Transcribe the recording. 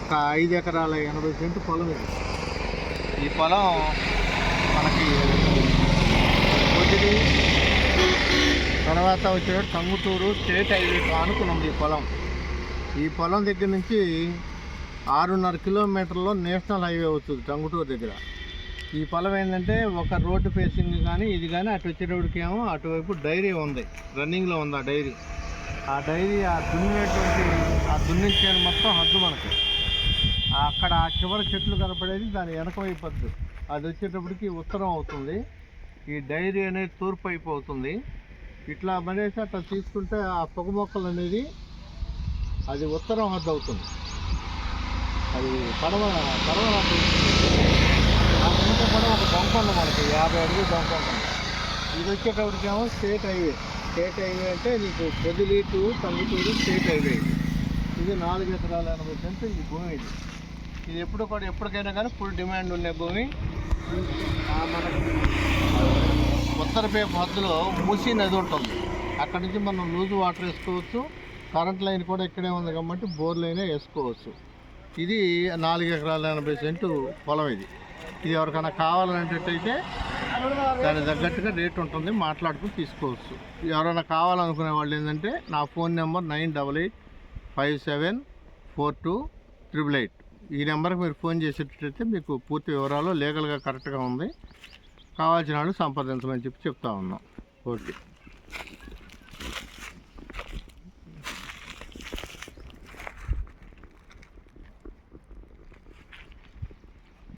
ఒక 5 ఎకరాల 80 సెంటు పొలం ఇది. ఈ పొలం మనకి పొదిలి తర్వాత వచ్చేటప్పుడు టంగుటూరు స్టేట్ హైవే ఆనుకుని ఉంది ఈ పొలం దగ్గర నుంచి 6.5 కిలోమీటర్లో నేషనల్ హైవే అవుతుంది టంగుటూరు దగ్గర. ఈ పొలం ఏంటంటే ఒక రోడ్డు ఫేసింగ్ కానీ ఇది కానీ అటు వచ్చేటప్పటికి ఏమో అటువైపు డైరీ ఉంది, రన్నింగ్లో ఉంది. ఆ డైరీ ఆ దున్నించేది మొత్తం హద్దు మనకి. అక్కడ ఆ చివరి చెట్లు కనపడేది దాని వెనక వైపు హద్దు. అది వచ్చేటప్పటికి ఉత్తరం అవుతుంది. ఈ డైరీ అనేది తూర్పు వైపు అవుతుంది. ఇట్లా పడేసి అట్లా తీసుకుంటే ఆ పొగ మొక్కలు అనేది అది ఉత్తరం హద్దు అవుతుంది. అది పడవ ఆ కింద కూడా ఒక డొంక ఉంది మనకి, 50 అడుగులు డొంక ఉంటుంది. ఇది వచ్చేటప్పటికేమో స్టేట్ హైవే అంటే నీకు Podili to Tanguturu state highway. ఇది 4 ఎకరాల 80 సెంటు ఈ భూమి. ఇది ఎప్పటికైనా కానీ ఫుల్ డిమాండ్ ఉండే భూమి. మనకి ఉత్తర పేపు హద్దులో మూసీ నది ఉంటుంది. అక్కడి నుంచి మనం లూజ్ వాటర్ వేసుకోవచ్చు. కరెంట్ లైన్ కూడా ఇక్కడే ఉంది కాబట్టి బోర్ లైనే వేసుకోవచ్చు. ఇది 4 ఎకరాల 80 సెంటు పొలం. ఇది ఎవరికైనా కావాలనేటట్టయితే దానికి తగ్గట్టుగా రేట్ ఉంటుంది, మాట్లాడుకుని తీసుకోవచ్చు. ఎవరైనా కావాలనుకునే వాళ్ళు ఏంటంటే నా ఫోన్ నెంబర్ 98574288. ఈ నెంబర్కి మీరు ఫోన్ చేసేటట్టయితే మీకు పూర్తి వివరాలు లీగల్గా కరెక్ట్గా ఉంది. కావాల్సిన వాళ్ళు సంప్రదించమని చెప్తా ఉన్నాం. ఓకే.